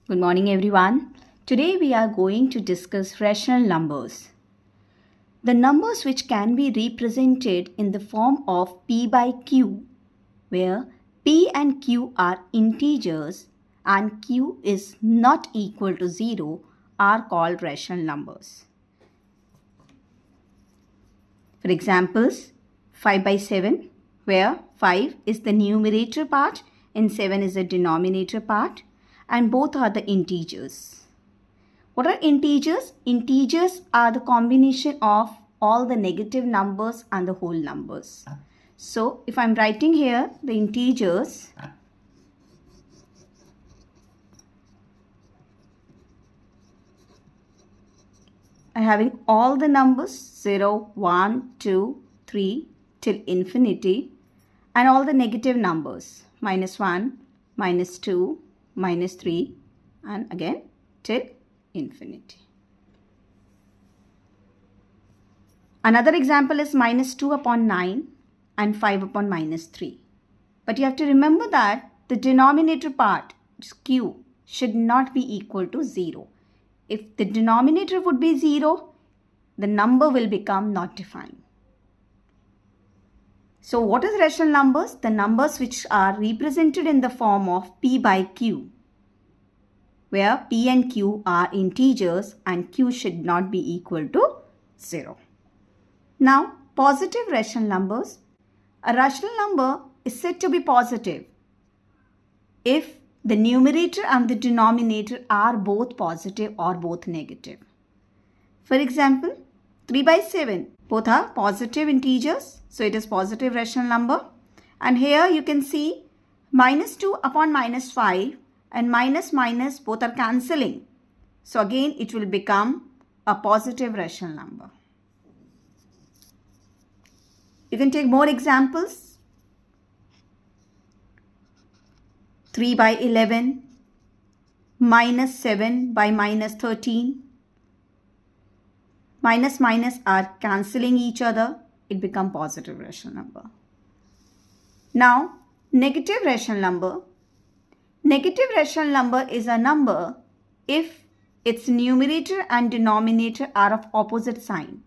Good morning, everyone. Today we are going to discuss rational numbers. The numbers which can be represented in the form of P by Q, where P and Q are integers and Q is not equal to 0, are called rational numbers. For examples, 5 by 7, where 5 is the numerator part and 7 is the denominator part, and both are the integers. What are integers? Integers are the combination of all the negative numbers and the whole numbers. So, if I'm writing here the integers, I'm having all the numbers 0, 1, 2, 3 till infinity, and all the negative numbers -1, -2, -3, and again till infinity. Another example is -2 upon 9 and 5 upon -3. But you have to remember that the denominator part, Q, should not be equal to 0. If the denominator would be 0, the number will become not defined. So what is rational numbers? The numbers which are represented in the form of P by Q, where P and Q are integers and Q should not be equal to 0. Now, positive rational numbers. A rational number is said to be positive if the numerator and the denominator are both positive or both negative. For example, 3 by 7, both are positive integers, so it is positive rational number. And here you can see -2 upon -5 and minus both are cancelling. So again it will become a positive rational number. You can take more examples. 3 by 11, -7 by -13. Minus are cancelling each other. It becomes positive rational number. Now, negative rational number. Negative rational number is a number if its numerator and denominator are of opposite sign.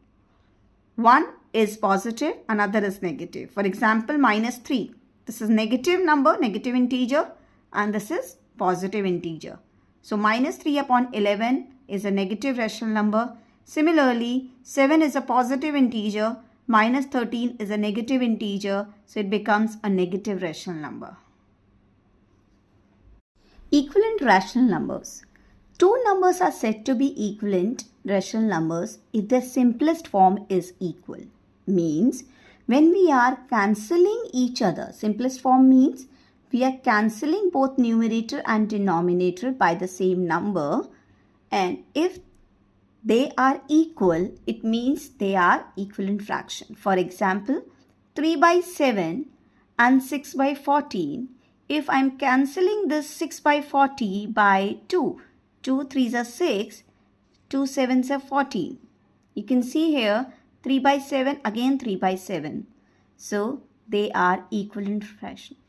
One is positive, another is negative. For example, -3. This is negative number, negative integer, and this is positive integer. So, -3 upon 11 is a negative rational number. Similarly, 7 is a positive integer, -13 is a negative integer, so it becomes a negative rational number. Equivalent rational numbers. Two numbers are said to be equivalent rational numbers if their simplest form is equal. Means when we are cancelling each other, simplest form means we are cancelling both numerator and denominator by the same number, and if they are equal, it means they are equivalent fraction. For example, 3 by 7 and 6 by 14. If I am cancelling this 6 by 40 by 2, 2 3s are 6, 2 7s are 14. You can see here 3 by 7, again 3 by 7. So, they are equivalent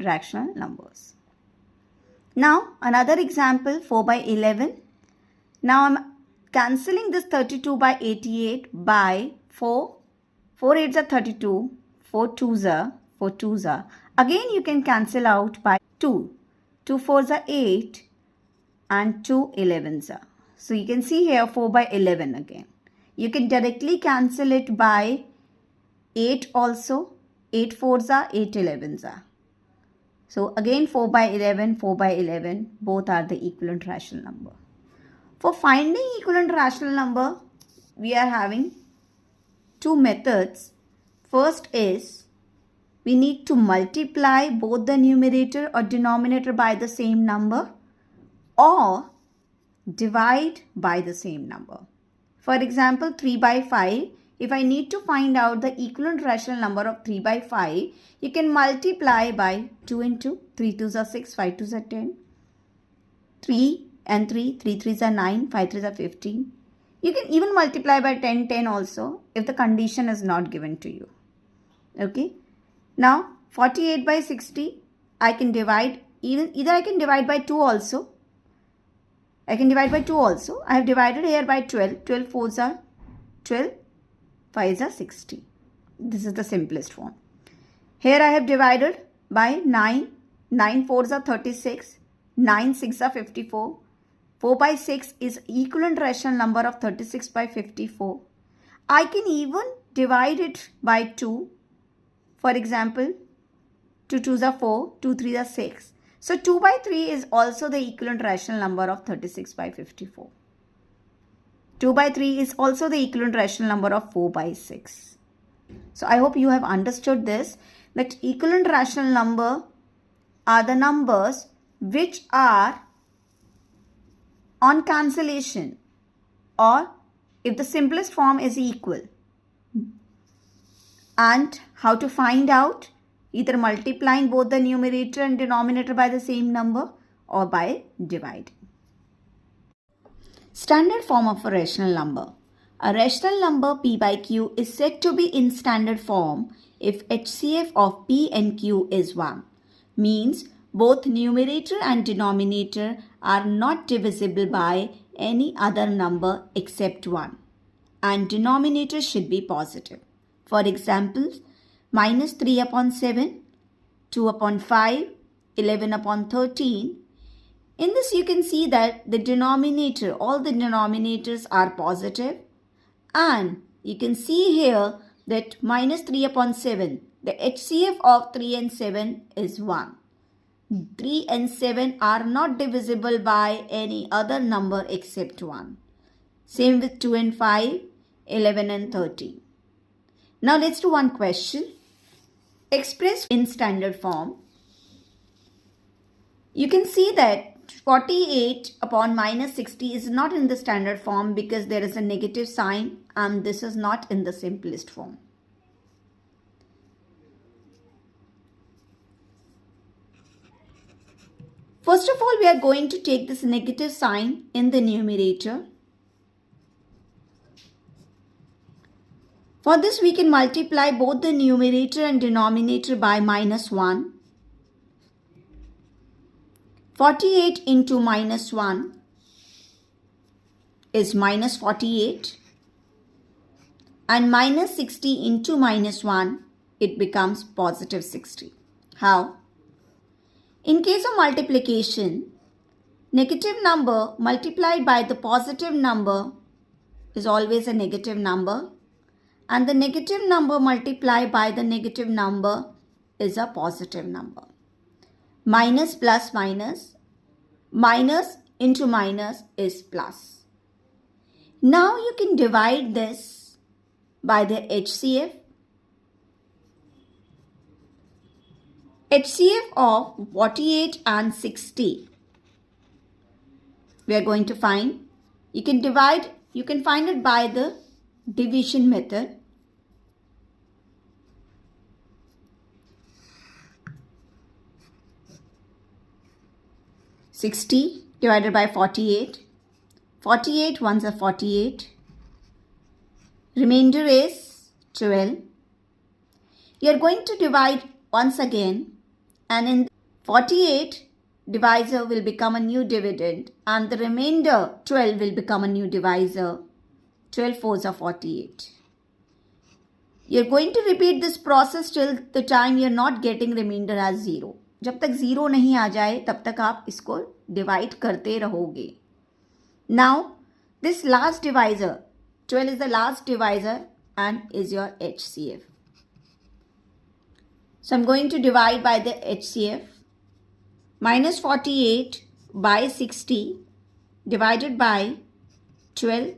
rational numbers. Now, another example, 4 by 11. Now, I am cancelling this 32 by 88 by 4. 4 8s are 32, 4 2s are. Again, you can cancel out by 2. 2 4s are 8 and 2 11s are. So, you can see here 4 by 11 again. You can directly cancel it by 8 also. 8 4s are, 8 11s are. So, again 4 by 11, 4 by 11, both are the equivalent rational number. For finding equivalent rational number, we are having two methods. First is, we need to multiply both the numerator or denominator by the same number or divide by the same number. For example, 3 by 5. If I need to find out the equivalent rational number of 3 by 5, you can multiply by 2 into 3 2s are 6, 5 2s are 10. 3 and 3, 3 3s are 9, 5 3s are 15. You can even multiply by 10, 10 also if the condition is not given to you. Okay. Now, 48 by 60, I can divide, either I can divide by 2 also. I can divide by 2 also. I have divided here by 12. 12 4s are 12. 5s are 60. This is the simplest form. Here I have divided by 9. 9 4s are 36. 9 6 are 54. 4 by 6 is equivalent rational number of 36 by 54. I can even divide it by 2. For example, 2 2s are 4, 2 3s are 6. So 2 by 3 is also the equivalent rational number of 36 by 54. 2 by 3 is also the equivalent rational number of 4 by 6. So I hope you have understood this, that equivalent rational number are the numbers which are on cancellation, or if the simplest form is equal. And how to find out? Either multiplying both the numerator and denominator by the same number or by dividing. Standard form of a rational number. A rational number P by Q is said to be in standard form if HCF of P and Q is 1. Means both numerator and denominator are not divisible by any other number except 1. And denominator should be positive. For example, minus 3 upon 7, 2 upon 5, 11 upon 13. In this you can see that the denominator, all the denominators are positive, and you can see here that minus 3 upon 7, the HCF of 3 and 7 is 1. 3 and 7 are not divisible by any other number except 1. Same with 2 and 5, 11 and 13. Now let's do one question. Expressed in standard form, you can see that 48 upon minus 60 is not in the standard form because there is a negative sign, and this is not in the simplest form. First of all, we are going to take this negative sign in the numerator. For this, we can multiply both the numerator and denominator by minus 1. 48 into minus 1 is minus 48. And minus 60 into minus 1, it becomes positive 60. How? In case of multiplication, negative number multiplied by the positive number is always a negative number. And the negative number multiplied by the negative number is a positive number. Minus plus minus, minus into minus is plus. Now you can divide this by the HCF. HCF of 48 and 60. We are going to find. You can find it by the division method. $60 divided by 48. 48 ones are 48. Remainder is 12. You are going to divide once again, and in 48 divisor will become a new dividend, and the remainder 12 will become a new divisor. 12 fours are 48. You're going to repeat this process till the time you're not getting remainder as 0. जब तक 0 नहीं आ जाए तब तक आप इसको divide करते रहोगे. Now, this last divisor, 12 is the last divisor and is your HCF. So I'm going to divide by the HCF. Minus 48 by 60 divided by 12.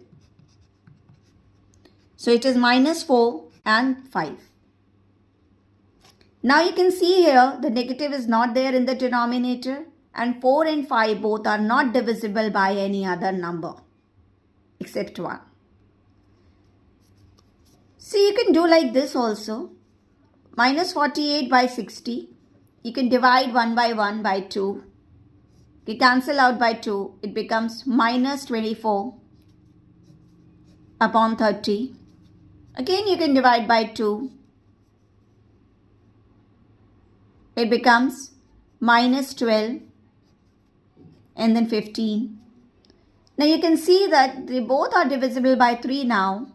So it is minus 4 and 5. Now you can see here the negative is not there in the denominator, and 4 and 5 both are not divisible by any other number except 1. See, you can do like this also. Minus 48 by 60. You can divide 1 by 1 by 2. You cancel out by 2. It becomes minus 24 upon 30. Again you can divide by 2. It becomes minus 12 and then 15. Now you can see that they both are divisible by 3 now.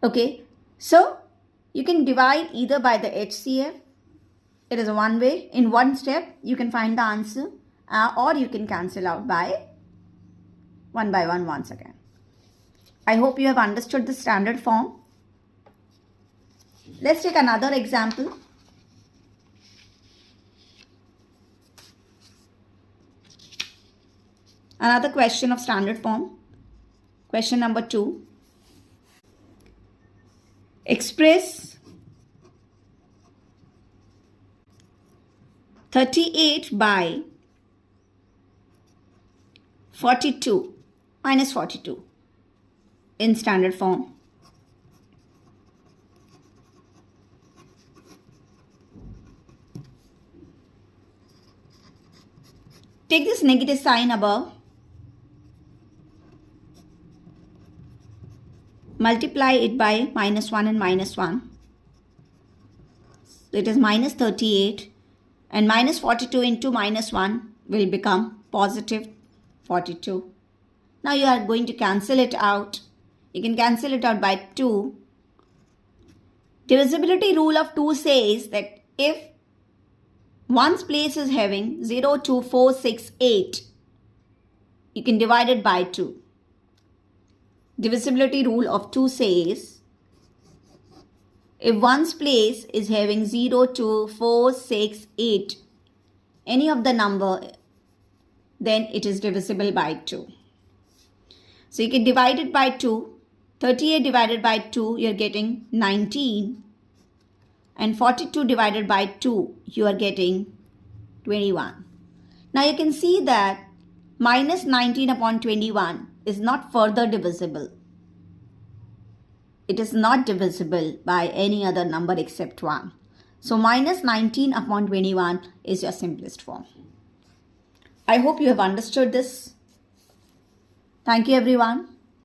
Okay, so you can divide either by the HCF. It is one way. In one step, you can find the answer, or you can cancel out by 1 by 1 once again. I hope you have understood the standard form. Let's take another example. Another question of standard form. Question number 2. Express 38 by 42 minus 42 in standard form. Take this negative sign above. Multiply it by minus 1 and minus 1. So it is minus 38, and minus 42 into minus 1 will become positive 42. Now you are going to cancel it out. You can cancel it out by 2. Divisibility rule of 2 says that if one's place is having 0, 2, 4, 6, 8, you can divide it by 2. Divisibility rule of 2 says if one's place is having 0, 2, 4, 6, 8, any of the number, then it is divisible by 2. So you can divide it by 2. 38 divided by 2, you are getting 19. And 42 divided by 2, you are getting 21. Now you can see that minus 19 upon 21 is not further divisible. It is not divisible by any other number except 1. So minus 19 upon 21 is your simplest form. I hope you have understood this. Thank you everyone.